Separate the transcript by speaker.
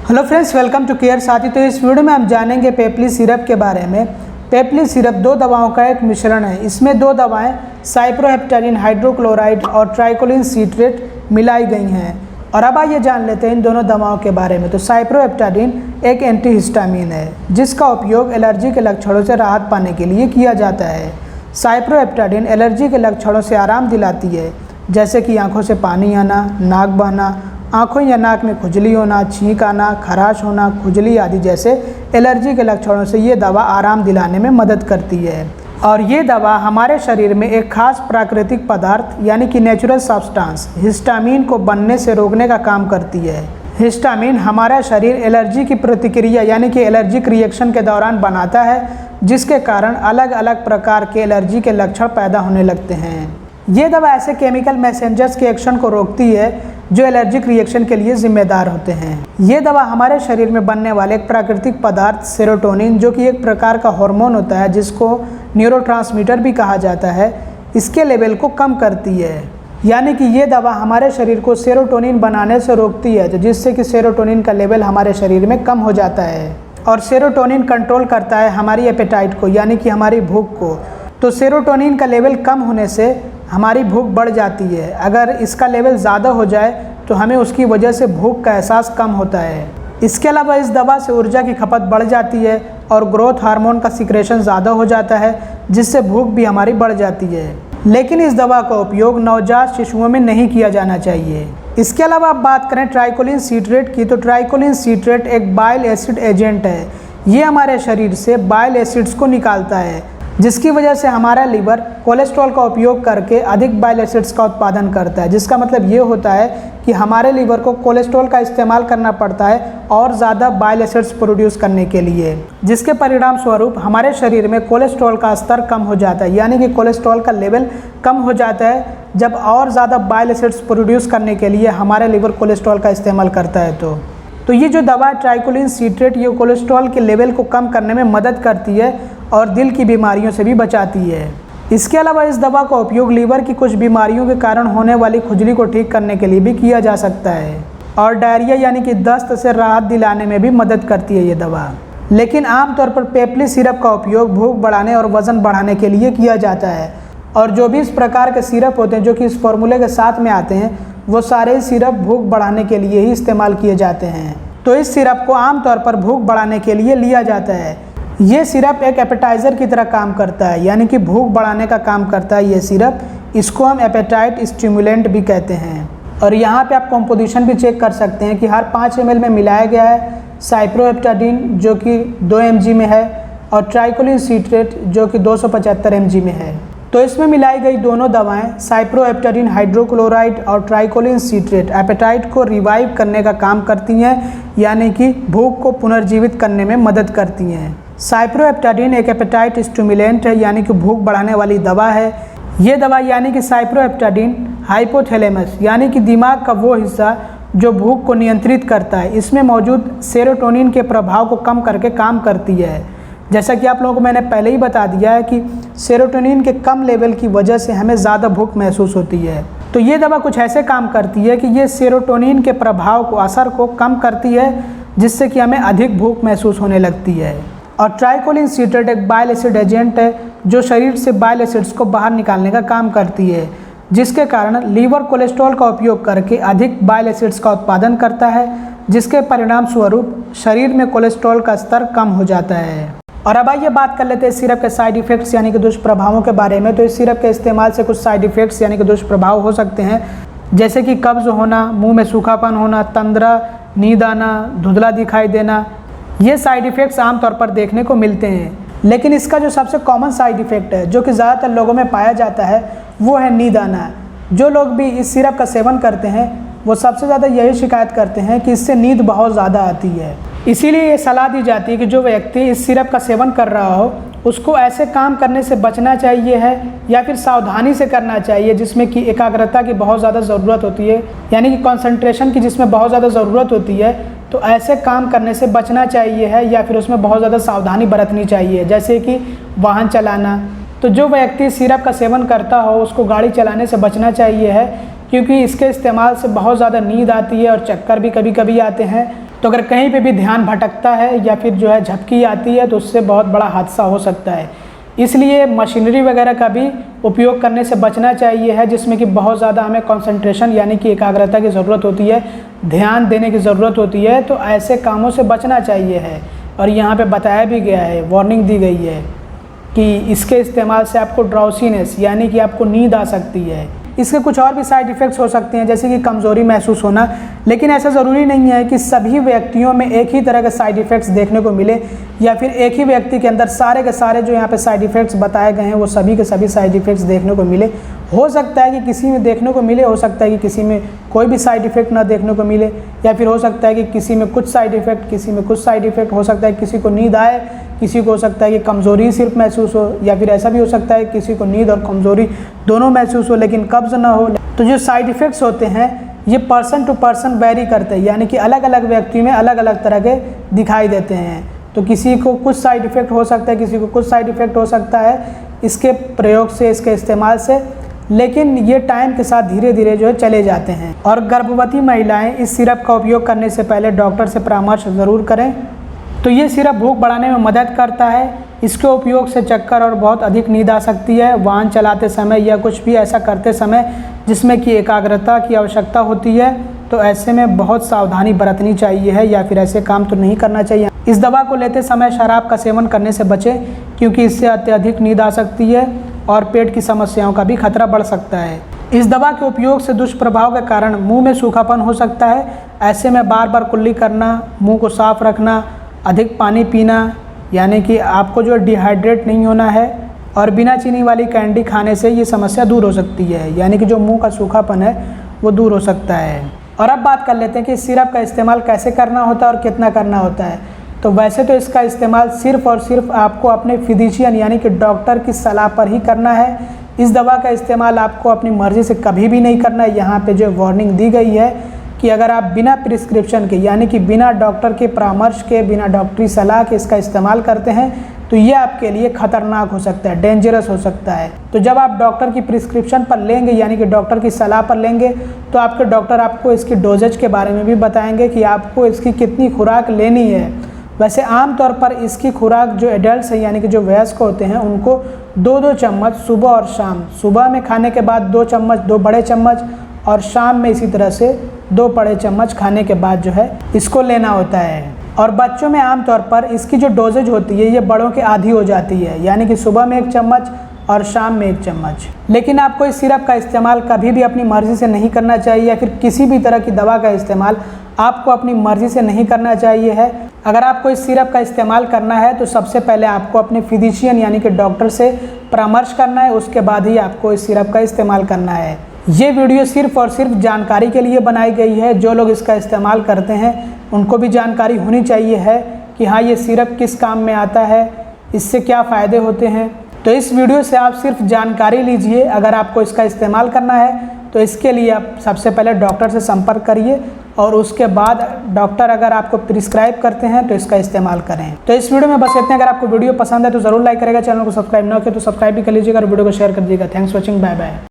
Speaker 1: Hello friends, welcome to Care Saathi. तो इस video में हम जानेंगे पेप्ली सिरप के बारे में। पेप्ली सिरप दो दवाओं का एक मिश्रण है। इसमें दो दवाएं साइप्रोहेप्टाडीन हाइड्रोक्लोराइड और ट्राइकोलिन सीट्रेट मिलाई गई हैं। और अब आइए जान लेते हैं इन दोनों दवाओं के बारे में। तो साइप्रोहेप्टाडीन एक एंटीहिस्टामिन है जिसका उपयोग एलर्जी के लक्षणों से राहत पाने के लिए किया जाता है। साइप्रोहेप्टाडीन एलर्जी के लक्षणों से आराम दिलाती है, जैसे कि आंखों से पानी आना, नाक बहना, आँखों या नाक में खुजली होना, छींक आना, खराश होना, खुजली आदि जैसे एलर्जी के लक्षणों से ये दवा आराम दिलाने में मदद करती है। और ये दवा हमारे शरीर में एक खास प्राकृतिक पदार्थ यानी कि नेचुरल सब्सटेंस हिस्टामिन को बनने से रोकने का काम करती है। हिस्टामिन हमारा शरीर एलर्जी की प्रतिक्रिया यानी कि एलर्जिक रिएक्शन के दौरान बनाता है, जिसके कारण अलग अलग प्रकार के एलर्जी के लक्षण पैदा होने लगते हैं। ये दवा ऐसे केमिकल मैसेंजर्स के एक्शन को रोकती है जो एलर्जिक रिएक्शन के लिए जिम्मेदार होते हैं। ये दवा हमारे शरीर में बनने वाले एक प्राकृतिक पदार्थ सेरोटोनिन, जो कि एक प्रकार का हार्मोन होता है जिसको न्यूरोट्रांसमीटर भी कहा जाता है, इसके लेवल को कम करती है। यानी कि ये दवा हमारे शरीर को सेरोटोनिन बनाने से रोकती है, तो जिससे कि सेरोटोनिन का लेवल हमारे शरीर में कम हो जाता है। और सेरोटोनिन कंट्रोल करता है हमारी एपेटाइट को यानी कि हमारी भूख को। तो सेरोटोनिन का लेवल कम होने से हमारी भूख बढ़ जाती है। अगर इसका लेवल ज़्यादा हो जाए तो हमें उसकी वजह से भूख का एहसास कम होता है। इसके अलावा इस दवा से ऊर्जा की खपत बढ़ जाती है और ग्रोथ हार्मोन का सिक्रेशन ज़्यादा हो जाता है, जिससे भूख भी हमारी बढ़ जाती है। लेकिन इस दवा का उपयोग नवजात शिशुओं में नहीं किया जाना चाहिए। इसके अलावा आप बात करें ट्राइकोलिन सीट्रेट की, तो ट्राइकोलिन सीट्रेट एक बाइल एसिड एजेंट है। ये हमारे शरीर से बाइल एसिड्स को निकालता है, जिसकी वजह से हमारा लीवर कोलेस्ट्रॉल का उपयोग करके अधिक बाइल एसिड्स का उत्पादन करता है। जिसका मतलब ये होता है कि हमारे लीवर को कोलेस्ट्रॉल का इस्तेमाल करना पड़ता है और ज़्यादा बाइल एसिड्स प्रोड्यूस करने के लिए, जिसके परिणाम स्वरूप हमारे शरीर में कोलेस्ट्रॉल का स्तर कम हो जाता है। यानी कि कोलेस्ट्रॉल का लेवल कम हो जाता है जब और ज़्यादा बाइल एसिड्स प्रोड्यूस करने के लिए हमारे लीवर कोलेस्ट्रॉल का इस्तेमाल करता है। तो ये जो दवा ट्राइकोलिन सीट्रेट ये कोलेस्ट्रॉल के लेवल को कम करने में मदद करती है और दिल की बीमारियों से भी बचाती है। इसके अलावा इस दवा का उपयोग लीवर की कुछ बीमारियों के कारण होने वाली खुजली को ठीक करने के लिए भी किया जा सकता है। और डायरिया यानी कि दस्त से राहत दिलाने में भी मदद करती है ये दवा। लेकिन आमतौर पर पेप्ली सिरप का उपयोग भूख बढ़ाने और वज़न बढ़ाने के लिए किया जाता है। और जो भी इस प्रकार के सिरप होते हैं जो कि इस फॉर्मूले के साथ में आते हैं, वो सारे सिरप भूख बढ़ाने के लिए ही इस्तेमाल किए जाते हैं। तो इस सिरप को आमतौर पर भूख बढ़ाने के लिए लिया जाता है। ये सिरप एक एपेटाइज़र की तरह काम करता है, यानी कि भूख बढ़ाने का काम करता है ये सिरप। इसको हम एपेटाइट स्टिमुलेंट भी कहते हैं। और यहाँ पे आप कॉम्पोजिशन भी चेक कर सकते हैं कि हर 5 ml में मिलाया गया है साइप्रोहेप्टाडीन जो कि 2 mg में है और ट्राइकोलिन सीट्रेट जो कि 275 mg में है। तो इसमें मिलाई गई दोनों दवाएं साइप्रोहेप्टाडीन हाइड्रोक्लोराइड और ट्राइकोलिन सीट्रेट एपेटाइट को रिवाइव करने का काम करती हैं, यानी कि भूख को पुनर्जीवित करने में मदद करती हैं। साइप्रोहेप्टाडीन एक एपेटाइट स्टिमुलेंट है, यानी कि भूख बढ़ाने वाली दवा है। ये दवा यानी कि साइप्रोहेप्टाडीन हाइपोथैलेमस यानी कि दिमाग का वो हिस्सा जो भूख को नियंत्रित करता है, इसमें मौजूद सेरोटोनिन के प्रभाव को कम करके काम करती है। जैसा कि आप लोगों को मैंने पहले ही बता दिया है कि सेरोटोनिन के कम लेवल की वजह से हमें ज़्यादा भूख महसूस होती है। तो ये दवा कुछ ऐसे काम करती है कि ये सेरोटोनिन के प्रभाव को असर को कम करती है, जिससे कि हमें अधिक भूख महसूस होने लगती है। और ट्राइकोलिन सीट्रेट एक बाइल एसिड एजेंट है जो शरीर से बाइल एसिड्स को बाहर निकालने का काम करती है, जिसके कारण लीवर कोलेस्ट्रॉल का उपयोग करके अधिक बाइल एसिड्स का उत्पादन करता है, जिसके परिणाम स्वरूप शरीर में कोलेस्ट्रॉल का स्तर कम हो जाता है। और अब आइए बात कर लेते हैं सिरप के साइड इफ़ेक्ट्स यानी कि दुष्प्रभावों के बारे में। तो इस सिरप के इस्तेमाल से कुछ साइड इफ़ेक्ट्स यानी कि दुष्प्रभाव हो सकते हैं, जैसे कि कब्ज़ होना, मुंह में सूखापन होना, तंद्रा, नींद आना, धुंधला दिखाई देना। ये साइड इफ़ेक्ट्स आमतौर पर देखने को मिलते हैं। लेकिन इसका जो सबसे कॉमन साइड इफ़ेक्ट है जो कि ज़्यादातर लोगों में पाया जाता है वो है नींद आना। जो लोग भी इस सिरप का सेवन करते हैं वो सबसे ज़्यादा यही शिकायत करते हैं कि इससे नींद बहुत ज़्यादा आती है। इसीलिए ये सलाह दी जाती है कि जो व्यक्ति इस सिरप का सेवन कर रहा हो उसको ऐसे काम करने से बचना चाहिए है या फिर सावधानी से करना चाहिए जिसमें कि एकाग्रता की बहुत ज़्यादा ज़रूरत होती है, यानी कि कंसंट्रेशन की जिसमें बहुत ज़्यादा ज़रूरत होती है। तो ऐसे काम करने से बचना चाहिए है या फिर उसमें बहुत ज़्यादा सावधानी बरतनी चाहिए, जैसे कि वाहन चलाना। तो जो व्यक्ति सिरप का सेवन करता हो उसको गाड़ी चलाने से बचना चाहिए है, क्योंकि इसके इस्तेमाल से बहुत ज़्यादा नींद आती है और चक्कर भी कभी कभी आते हैं। तो अगर कहीं पे भी ध्यान भटकता है या फिर जो है झपकी आती है तो उससे बहुत बड़ा हादसा हो सकता है। इसलिए मशीनरी वगैरह का भी उपयोग करने से बचना चाहिए है, जिसमें कि बहुत ज़्यादा हमें कंसंट्रेशन यानी कि एकाग्रता की ज़रूरत होती है, ध्यान देने की ज़रूरत होती है। तो ऐसे कामों से बचना चाहिए है। और यहाँ पे बताया भी गया है, वार्निंग दी गई है कि इसके इस्तेमाल से आपको ड्राउसीनेस यानी कि आपको नींद आ सकती है। इसके कुछ और भी साइड इफ़ेक्ट्स हो सकते हैं, जैसे कि कमज़ोरी महसूस होना। लेकिन ऐसा ज़रूरी नहीं है कि सभी व्यक्तियों में एक ही तरह के साइड इफ़ेक्ट्स देखने को मिले, या फिर एक ही व्यक्ति के अंदर सारे के सारे जो यहाँ पे साइड इफ़ेक्ट्स बताए गए हैं वो सभी के सभी साइड इफ़ेक्ट्स देखने को मिले। हो सकता है कि किसी में देखने को मिले, हो सकता है कि किसी में कोई भी साइड इफ़ेक्ट ना देखने को मिले, या फिर हो सकता है कि किसी में कुछ साइड इफ़ेक्ट, किसी में कुछ साइड इफ़ेक्ट। हो सकता है किसी को नींद आए, किसी को हो सकता है कि कमज़ोरी सिर्फ महसूस हो, या फिर ऐसा भी हो सकता है किसी को नींद और कमज़ोरी दोनों महसूस हो लेकिन कब्ज़ ना हो। तो जो साइड इफ़ेक्ट्स होते हैं ये पर्सन टू पर्सन वेरी करते हैं, यानी कि अलग अलग व्यक्ति में अलग अलग तरह के दिखाई देते हैं। तो किसी को कुछ साइड इफ़ेक्ट हो सकता है, किसी को कुछ साइड इफ़ेक्ट हो सकता है इसके प्रयोग से, इसके इस्तेमाल से, लेकिन ये टाइम के साथ धीरे धीरे जो है चले जाते हैं। और गर्भवती महिलाएं इस सिरप का उपयोग करने से पहले डॉक्टर से परामर्श ज़रूर करें। तो ये सिरप भूख बढ़ाने में मदद करता है। इसके उपयोग से चक्कर और बहुत अधिक नींद आ सकती है वाहन चलाते समय या कुछ भी ऐसा करते समय जिसमें कि एकाग्रता की आवश्यकता होती है। तो ऐसे में बहुत सावधानी बरतनी चाहिए है, या फिर ऐसे काम तो नहीं करना चाहिए। इस दवा को लेते समय शराब का सेवन करने से बचें, क्योंकि इससे अत्यधिक नींद आ सकती है और पेट की समस्याओं का भी खतरा बढ़ सकता है। इस दवा के उपयोग से दुष्प्रभाव के कारण मुंह में सूखापन हो सकता है। ऐसे में बार बार कुल्ली करना, मुंह को साफ रखना, अधिक पानी पीना, यानी कि आपको जो डिहाइड्रेट नहीं होना है, और बिना चीनी वाली कैंडी खाने से ये समस्या दूर हो सकती है, यानी कि जो मुंह का सूखापन है वो दूर हो सकता है। और अब बात कर लेते हैं कि इस सिरप का इस्तेमाल कैसे करना होता है और कितना करना होता है। तो वैसे तो इसका इस्तेमाल सिर्फ़ और सिर्फ आपको अपने फिजिशियन यानी कि डॉक्टर की सलाह पर ही करना है। इस दवा का इस्तेमाल आपको अपनी मर्ज़ी से कभी भी नहीं करना है। यहाँ पे जो वार्निंग दी गई है कि अगर आप बिना प्रिस्क्रिप्शन के यानी कि बिना डॉक्टर के परामर्श के, बिना डॉक्टरी सलाह के इसका इस्तेमाल करते हैं तो ये आपके लिए ख़तरनाक हो सकता है, डेंजरस हो सकता है। तो जब आप डॉक्टर की प्रिस्क्रिप्शन पर लेंगे यानी कि डॉक्टर की सलाह पर लेंगे तो आपके डॉक्टर आपको इसकी डोजेज के बारे में भी बताएंगे कि आपको इसकी कितनी खुराक लेनी है। वैसे आम तौर पर इसकी खुराक जो एडल्ट्स हैं यानी कि जो वयस्क होते हैं उनको 2-2 चम्मच सुबह और शाम, सुबह में खाने के बाद 2 चम्मच, 2 बड़े चम्मच, और शाम में इसी तरह से 2 बड़े चम्मच खाने के बाद जो है इसको लेना होता है। और बच्चों में आमतौर पर इसकी जो डोजेज होती है ये बड़ों के आधी हो जाती है, यानी कि सुबह में 1 चम्मच और शाम में 1 चम्मच। लेकिन आपको इस सिरप का इस्तेमाल कभी भी अपनी मर्ज़ी से नहीं करना चाहिए, या फिर किसी भी तरह की दवा का इस्तेमाल आपको अपनी मर्ज़ी से नहीं करना चाहिए है। अगर आपको इस सिरप का इस्तेमाल करना है तो सबसे पहले आपको अपने फिजिशियन यानी कि डॉक्टर से परामर्श करना है, उसके बाद ही आपको इस सिरप का इस्तेमाल करना है। ये वीडियो सिर्फ़ और सिर्फ जानकारी के लिए बनाई गई है। जो लोग इसका इस्तेमाल करते हैं उनको भी जानकारी होनी चाहिए है कि हाँ ये सिरप किस काम में आता है, इससे क्या फ़ायदे होते हैं। तो इस वीडियो से आप सिर्फ जानकारी लीजिए। अगर आपको इसका इस्तेमाल करना है तो इसके लिए आप सबसे पहले डॉक्टर से संपर्क करिए, और उसके बाद डॉक्टर अगर आपको प्रिस्क्राइब करते हैं तो इसका इस्तेमाल करें। तो इस वीडियो में बस इतने। अगर आपको वीडियो पसंद है तो ज़रूर लाइक करेगा, चैनल को सब्सक्राइब ना हो तो सब्सक्राइब भी कर लीजिएगा और वीडियो को शेयर कर दीजिएगा। Thanks for watching, bye bye.